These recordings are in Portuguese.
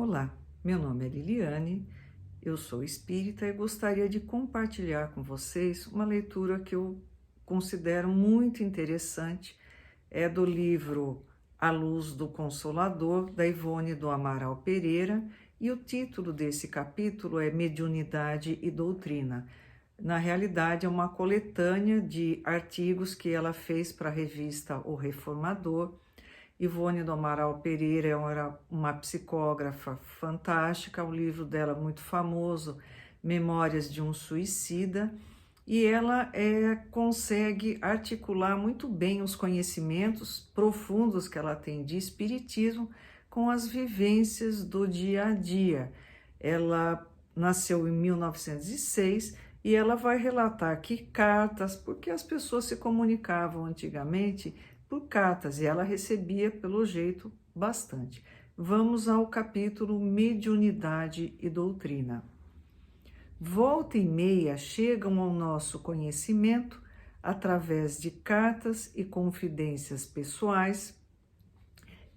Olá, meu nome é Liliane, eu sou espírita e gostaria de compartilhar com vocês uma leitura que eu considero muito interessante. É do livro A Luz do Consolador, da Ivone do Amaral Pereira, e o título desse capítulo é Mediunidade e Doutrina. Na realidade, é uma coletânea de artigos que ela fez para a revista O Reformador. Ivone do Amaral Pereira era uma psicógrafa fantástica, o livro dela muito famoso, Memórias de um Suicida, e ela consegue articular muito bem os conhecimentos profundos que ela tem de espiritismo com as vivências do dia a dia. Ela nasceu em 1906 e ela vai relatar aqui cartas, porque as pessoas se comunicavam antigamente por cartas, e ela recebia, pelo jeito, bastante. Vamos ao capítulo Mediunidade e Doutrina. Volta e meia chegam ao nosso conhecimento, através de cartas e confidências pessoais,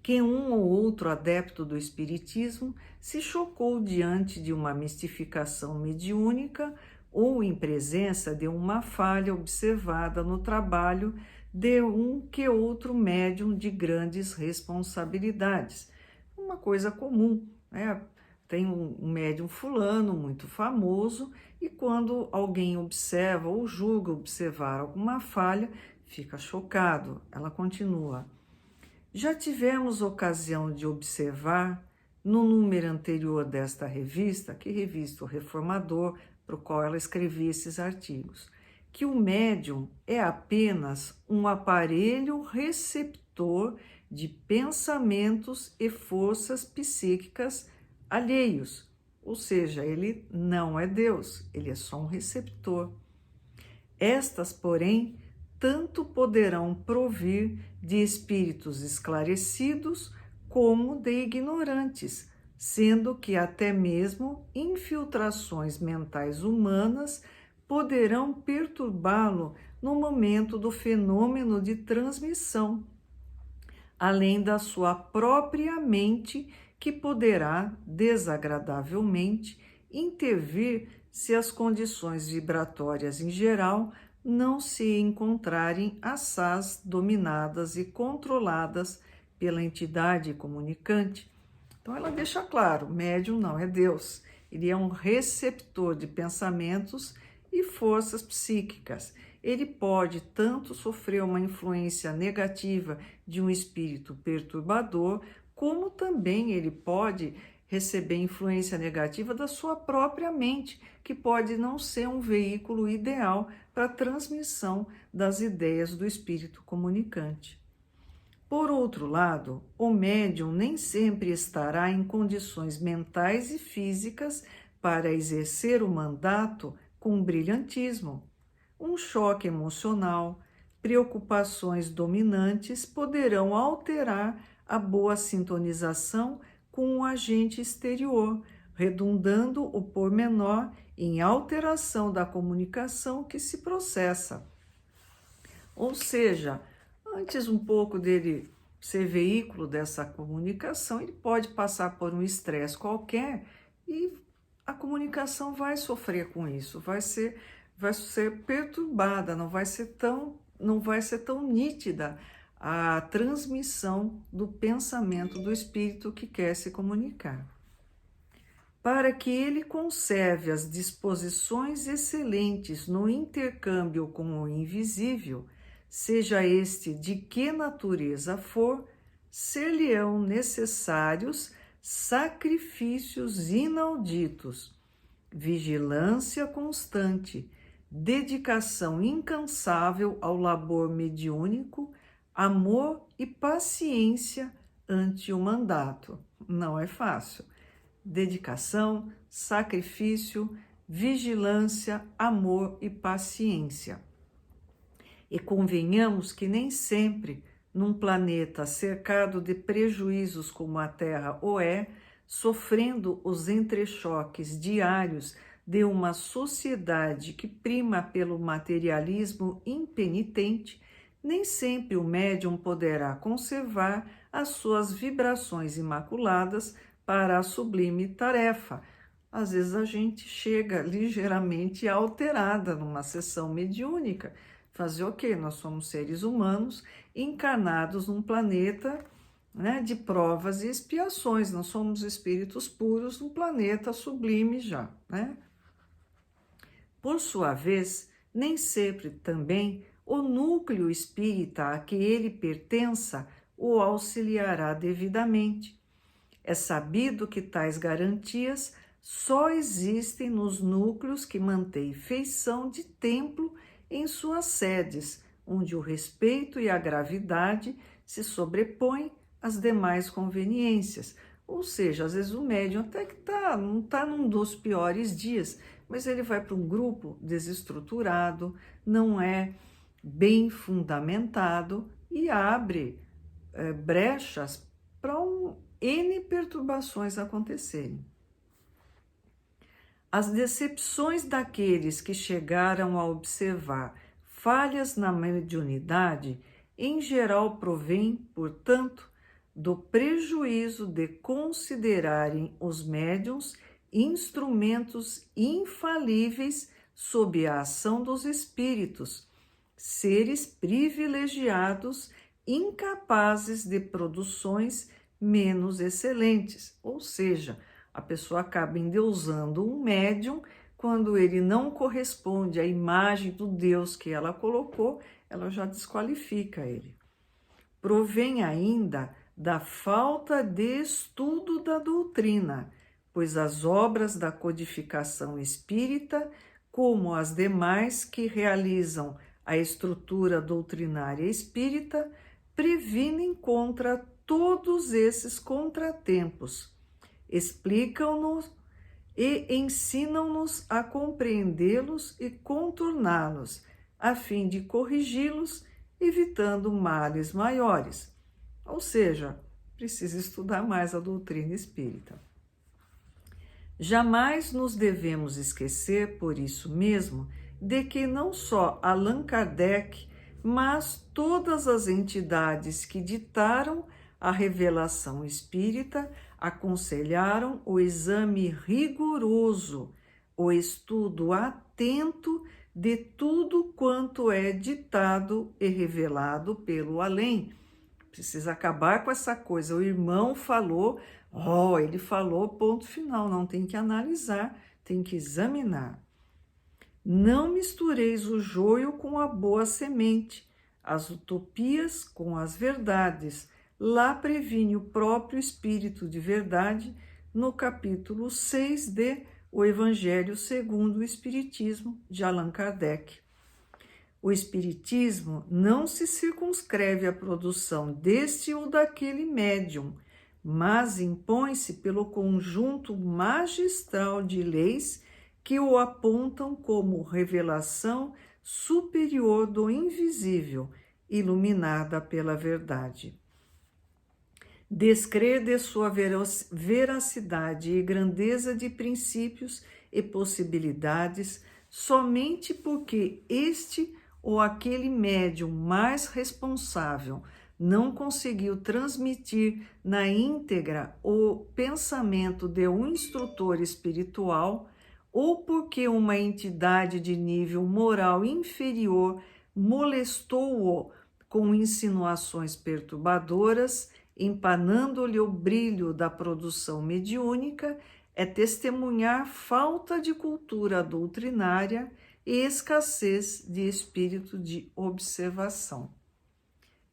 que um ou outro adepto do espiritismo se chocou diante de uma mistificação mediúnica ou em presença de uma falha observada no trabalho de um que outro médium de grandes responsabilidades. Uma coisa comum, né? Tem um médium fulano muito famoso e quando alguém observa ou julga observar alguma falha, fica chocado. Ela continua. Já tivemos ocasião de observar, no número anterior desta revista, que revista O Reformador, para o qual ela escrevia esses artigos, que o médium é apenas um aparelho receptor de pensamentos e forças psíquicas alheios, ou seja, ele não é Deus, ele é só um receptor. Estas, porém, tanto poderão provir de espíritos esclarecidos como de ignorantes, sendo que até mesmo infiltrações mentais humanas poderão perturbá-lo no momento do fenômeno de transmissão, além da sua própria mente, que poderá desagradavelmente intervir se as condições vibratórias em geral não se encontrarem assaz dominadas e controladas pela entidade comunicante. Então ela deixa claro, o médium não é Deus, ele é um receptor de pensamentos e forças psíquicas. Ele pode tanto sofrer uma influência negativa de um espírito perturbador, como também ele pode receber influência negativa da sua própria mente, que pode não ser um veículo ideal para a transmissão das ideias do espírito comunicante. Por outro lado, o médium nem sempre estará em condições mentais e físicas para exercer o mandato com brilhantismo. Um choque emocional, preocupações dominantes poderão alterar a boa sintonização com o agente exterior, redundando o pormenor em alteração da comunicação que se processa. Ou seja, antes um pouco dele ser veículo dessa comunicação, ele pode passar por um estresse qualquer e a comunicação vai sofrer com isso, vai ser perturbada, não vai ser tão nítida a transmissão do pensamento do espírito que quer se comunicar. Para que ele conserve as disposições excelentes no intercâmbio com o invisível, seja este de que natureza for, ser-lhe-ão necessários sacrifícios inauditos, vigilância constante, dedicação incansável ao labor mediúnico, amor e paciência ante o mandato. Não é fácil. Dedicação, sacrifício, vigilância, amor e paciência. E convenhamos que nem sempre, num planeta cercado de prejuízos como a Terra o é, sofrendo os entrechoques diários de uma sociedade que prima pelo materialismo impenitente, nem sempre o médium poderá conservar as suas vibrações imaculadas para a sublime tarefa. Às vezes a gente chega ligeiramente alterada numa sessão mediúnica. Fazer o quê? Nós somos seres humanos encarnados num planeta, né, de provas e expiações. Nós somos espíritos puros num planeta sublime já, né? Por sua vez, nem sempre também o núcleo espírita a que ele pertença o auxiliará devidamente. É sabido que tais garantias só existem nos núcleos que mantêm feição de templo em suas sedes, onde o respeito e a gravidade se sobrepõem às demais conveniências. Ou seja, às vezes o médium até que não está num dos piores dias, mas ele vai para um grupo desestruturado, não é bem fundamentado e abre brechas para N perturbações acontecerem. As decepções daqueles que chegaram a observar falhas na mediunidade, em geral provêm, portanto, do prejuízo de considerarem os médiuns instrumentos infalíveis sob a ação dos espíritos, seres privilegiados, incapazes de produções menos excelentes. Ou seja, a pessoa acaba endeusando um médium quando ele não corresponde à imagem do Deus que ela colocou, ela já desqualifica ele. Provém ainda da falta de estudo da doutrina, pois as obras da codificação espírita, como as demais que realizam a estrutura doutrinária espírita, previnem contra todos esses contratempos, explicam-nos e ensinam-nos a compreendê-los e contorná-los, a fim de corrigi-los, evitando males maiores. Ou seja, precisa estudar mais a doutrina espírita. Jamais nos devemos esquecer, por isso mesmo, de que não só Allan Kardec, mas todas as entidades que ditaram a revelação espírita aconselharam o exame rigoroso, o estudo atento de tudo quanto é ditado e revelado pelo além. Precisa acabar com essa coisa. O irmão falou, ele falou, ponto final. Não tem que analisar, tem que examinar. Não mistureis o joio com a boa semente, as utopias com as verdades. Lá previne o próprio Espírito de Verdade, no capítulo 6 de O Evangelho segundo o Espiritismo, de Allan Kardec. O Espiritismo não se circunscreve à produção deste ou daquele médium, mas impõe-se pelo conjunto magistral de leis que o apontam como revelação superior do invisível, iluminada pela verdade. Descrer de sua veracidade e grandeza de princípios e possibilidades somente porque este ou aquele médium mais responsável não conseguiu transmitir na íntegra o pensamento de um instrutor espiritual, ou porque uma entidade de nível moral inferior molestou-o com insinuações perturbadoras, empanando-lhe o brilho da produção mediúnica, é testemunhar falta de cultura doutrinária e escassez de espírito de observação.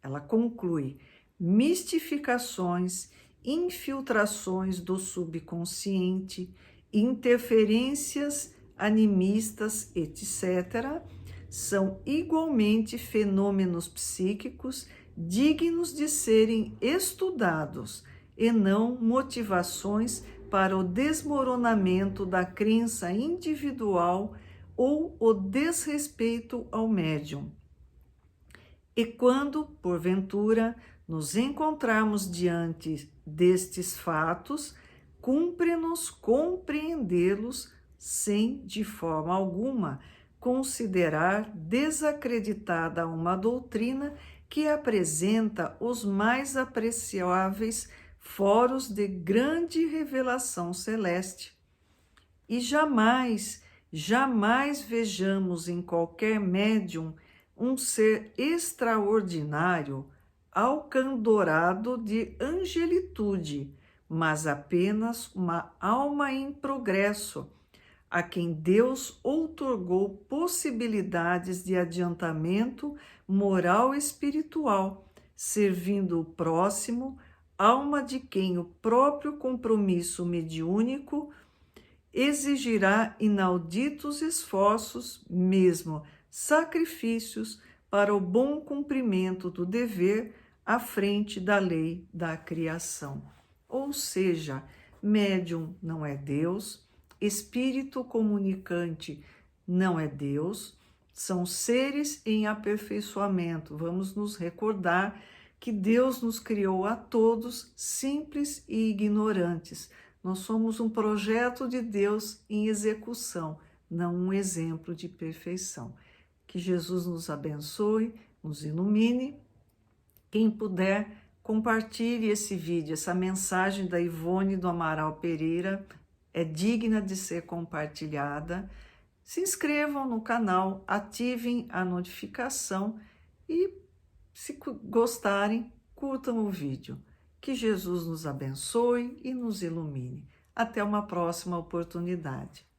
Ela conclui: mistificações, infiltrações do subconsciente, interferências animistas, etc., são igualmente fenômenos psíquicos dignos de serem estudados e não motivações para o desmoronamento da crença individual ou o desrespeito ao médium. E quando, porventura, nos encontrarmos diante destes fatos, cumpre-nos compreendê-los sem, de forma alguma, considerar desacreditada uma doutrina que apresenta os mais apreciáveis foros de grande revelação celeste. E jamais, jamais vejamos em qualquer médium um ser extraordinário, alcandorado de angelitude, mas apenas uma alma em progresso, a quem Deus outorgou possibilidades de adiantamento moral e espiritual, servindo o próximo, alma de quem o próprio compromisso mediúnico exigirá inauditos esforços, mesmo sacrifícios, para o bom cumprimento do dever à frente da lei da criação. Ou seja, médium não é Deus, espírito comunicante não é Deus, são seres em aperfeiçoamento. Vamos nos recordar que Deus nos criou a todos simples e ignorantes. Nós somos um projeto de Deus em execução, não um exemplo de perfeição. Que Jesus nos abençoe, nos ilumine. Quem puder, compartilhe esse vídeo, essa mensagem da Ivone do Amaral Pereira é digna de ser compartilhada. Se inscrevam no canal, ativem a notificação e, se gostarem, curtam o vídeo. Que Jesus nos abençoe e nos ilumine. Até uma próxima oportunidade.